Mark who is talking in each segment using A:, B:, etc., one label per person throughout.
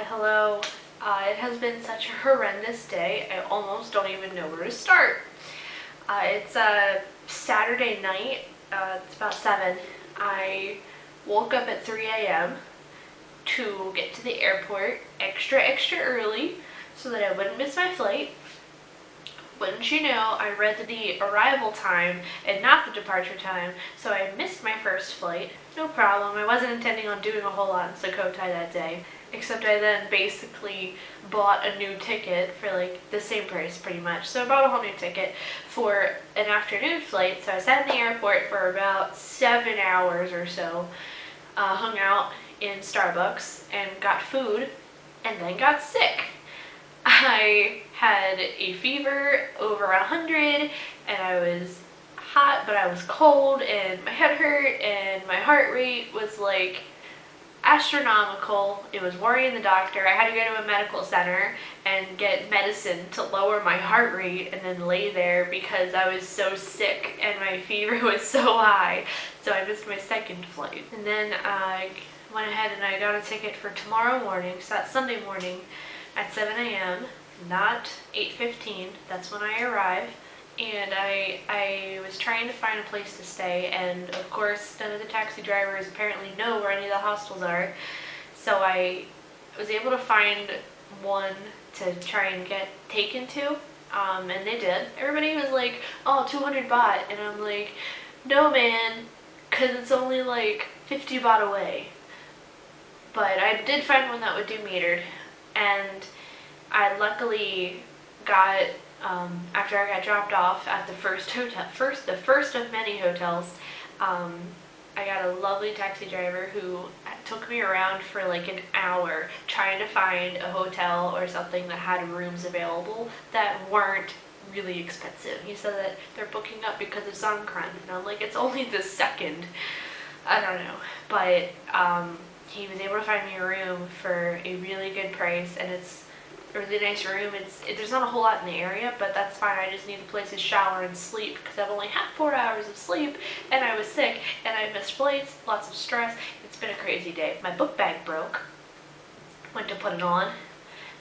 A: Hello. It has been such a horrendous day. I almost don't even know where to start. It's a Saturday night. It's about 7. I woke up at 3 a.m. to get to the airport extra early so that I wouldn't miss my flight. Wouldn't you know, I read the arrival time and not the departure time, so I missed my first flight. No problem, I wasn't intending on doing a whole lot in Sukhothai that day, except I then basically bought a new ticket for like the same price pretty much. So I bought a whole new ticket for an afternoon flight, so I sat in the airport for about 7 hours or so, hung out in Starbucks and got food, and then got sick. I had a fever over 100, and I was hot, but I was cold, and my head hurt, and my heart rate was like astronomical. It was worrying the doctor. I had to go to a medical center and get medicine to lower my heart rate, and then lay there because I was so sick and my fever was so high. So I missed my second flight. And then I went ahead and I got a ticket for tomorrow morning, so that's Sunday morning, at 7 a.m., not 8:15, that's when I arrive. And I was trying to find a place to stay, and of course none of the taxi drivers apparently know where any of the hostels are. So I was able to find one to try and get taken to, and they did. Everybody was like, oh, 200 baht, and I'm like, no man, because it's only like 50 baht away. But I did find one that would do metered, and I luckily got, after I got dropped off at the first hotel, the first of many hotels, I got a lovely taxi driver who took me around for like an hour trying to find a hotel or something that had rooms available that weren't really expensive. He said that they're booking up because of Songkran, and I'm like, it's only the second. I don't know, but he was able to find me a room for a really good price, and it's a really nice room. There's not a whole lot in the area, but that's fine. I just need a place to shower and sleep because I've only had 4 hours of sleep, and I was sick, and I missed flights, lots of stress. It's been a crazy day. My book bag broke. Went to put it on.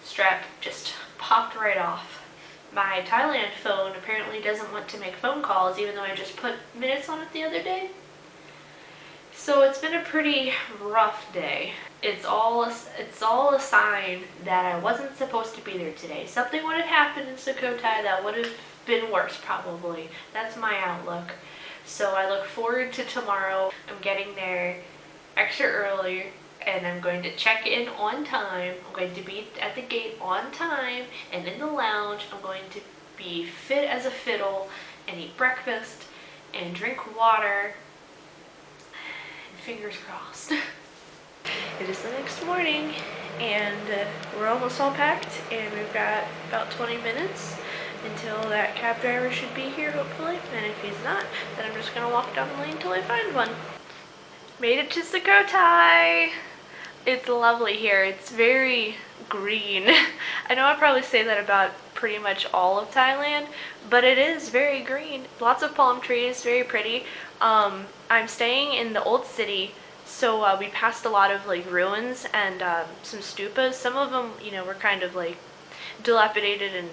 A: Strap just popped right off. My Thailand phone apparently doesn't want to make phone calls, even though I just put minutes on it the other day. So it's been a pretty rough day. It's all a sign that I wasn't supposed to be there today. Something would have happened in Sukhothai that would have been worse probably. That's my outlook. So I look forward to tomorrow. I'm getting there extra early, and I'm going to check in on time. I'm going to be at the gate on time, and in the lounge I'm going to be fit as a fiddle and eat breakfast and drink water. Fingers crossed. It is the next morning, and we're almost all packed, and we've got about 20 minutes until that cab driver should be here, hopefully. And if he's not, then I'm just gonna walk down the lane until I find one. Made it to Sukhothai. It's lovely here. It's very green. I know I probably say that about pretty much all of Thailand, but it is very green. Lots of palm trees, very pretty. I'm staying in the old city, so we passed a lot of like ruins and some stupas. Some of them, you know, were kind of like dilapidated and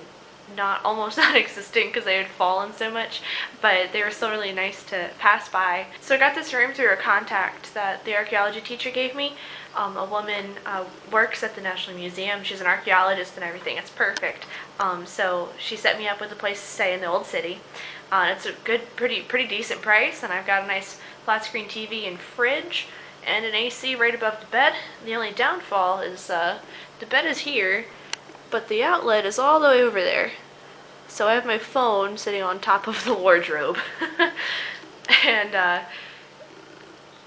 A: almost non-existent because they had fallen so much, but they were still really nice to pass by. So I got this room through a contact that the archaeology teacher gave me. A woman works at the National Museum. She's an archaeologist and everything. It's perfect. So she set me up with a place to stay in the old city. It's a good, pretty decent price, and I've got a nice flat screen TV and fridge and an AC right above the bed. The only downfall is the bed is here, but the outlet is all the way over there. So I have my phone sitting on top of the wardrobe. And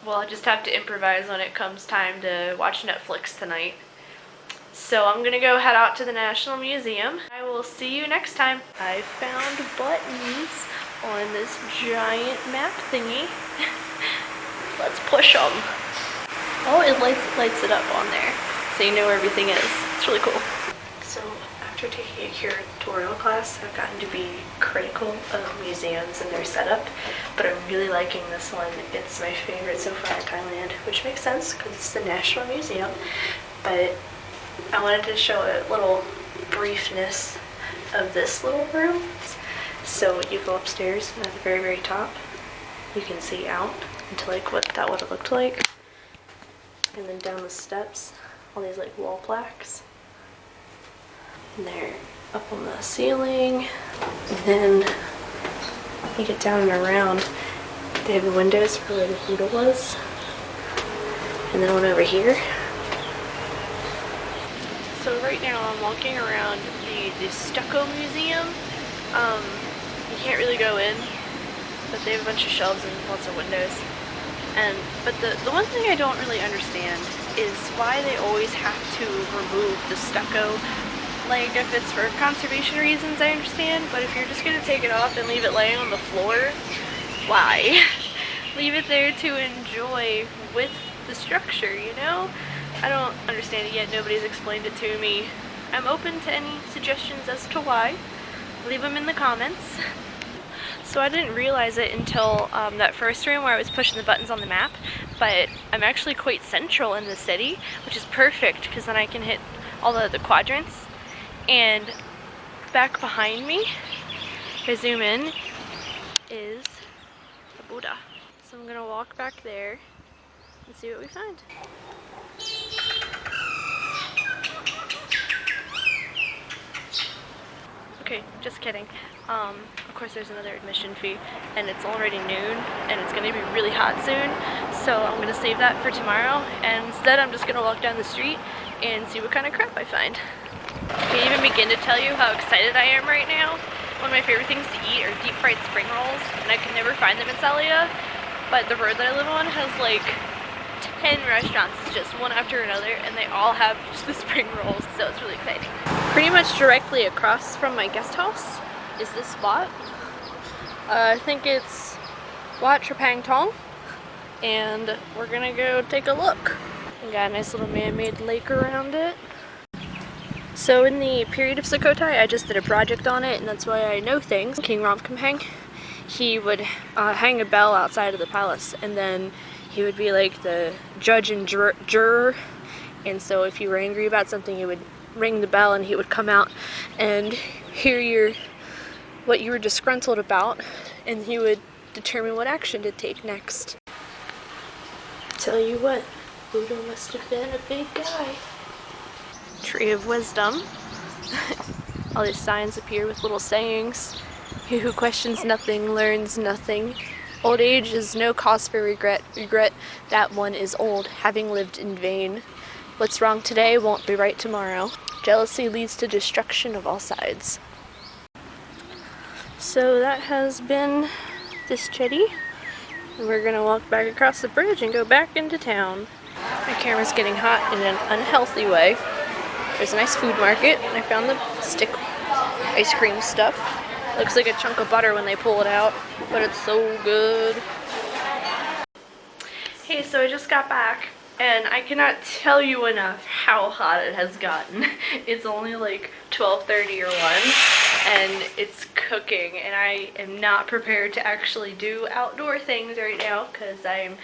A: well, I'll just have to improvise when it comes time to watch Netflix tonight. So I'm gonna go head out to the National Museum. I will see you next time. I found buttons on this giant map thingy. Let's push them. Oh, it lights it up on there, so you know where everything is. It's really cool. So after taking a curatorial class, I've gotten to be critical of museums and their setup, but I'm really liking this one. It's my favorite so far in Thailand, which makes sense because it's the National Museum, but I wanted to show a little briefness of this little room. So you go upstairs, and at the very, very top, you can see out into like what that would have looked like. And then down the steps, all these like wall plaques. And they're up on the ceiling. And then you get down and around, they have the windows for where the Buddha was. And then one over here. So right now I'm walking around the stucco museum. You can't really go in, but they have a bunch of shelves and lots of windows. But the one thing I don't really understand is why they always have to remove the stucco. Like, if it's for conservation reasons, I understand, but if you're just gonna take it off and leave it laying on the floor, why? Leave it there to enjoy with the structure, you know? I don't understand it yet. Nobody's explained it to me. I'm open to any suggestions as to why. Leave them in the comments. So I didn't realize it until that first room where I was pushing the buttons on the map, but I'm actually quite central in the city, which is perfect because then I can hit all the quadrants. And back behind me, if I zoom in, is the Buddha. So I'm gonna walk back there and see what we find. Okay, just kidding. Of course there's another admission fee, and it's already noon, and it's gonna be really hot soon, so I'm gonna save that for tomorrow, and instead I'm just gonna walk down the street and see what kind of crap I find. I can't even begin to tell you how excited I am right now. One of my favorite things to eat are deep fried spring rolls, and I can never find them in Salia, but the road that I live on has like 10 restaurants, it's just one after another, and they all have just the spring rolls, so it's really exciting. Pretty much directly across from my guest house is this spot. I think it's Wat Trapang Tong, and we're gonna go take a look. We got a nice little man-made lake around it. So in the period of Sukhothai, I just did a project on it, and that's why I know things. King Ramkhamhaeng, he would hang a bell outside of the palace, and then he would be like the judge and juror, and so if you were angry about something, you would ring the bell and he would come out and hear what you were disgruntled about, and he would determine what action to take next. Tell you what, Buddha must have been a big guy. Tree of Wisdom. All these signs appear with little sayings. He who questions nothing learns nothing. Old age is no cause for regret. Regret that one is old, having lived in vain. What's wrong today won't be right tomorrow. Jealousy leads to destruction of all sides. So that has been this jetty. We're gonna walk back across the bridge and go back into town. My camera's getting hot in an unhealthy way. There's a nice food market. I found the stick ice cream stuff. Looks like a chunk of butter when they pull it out, but it's so good. Hey, so I just got back, and I cannot tell you enough how hot it has gotten. It's only like 12:30 or 1, and it's cooking, and I am not prepared to actually do outdoor things right now because I'm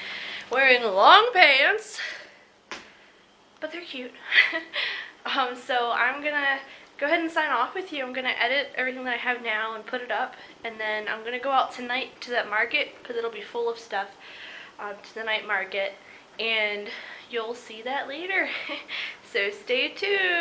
A: wearing long pants, but they're cute. So I'm gonna go ahead and sign off with you. I'm gonna edit everything that I have now and put it up, and then I'm gonna go out tonight to that market because it'll be full of stuff, to the night market, and you'll see that later. So stay tuned.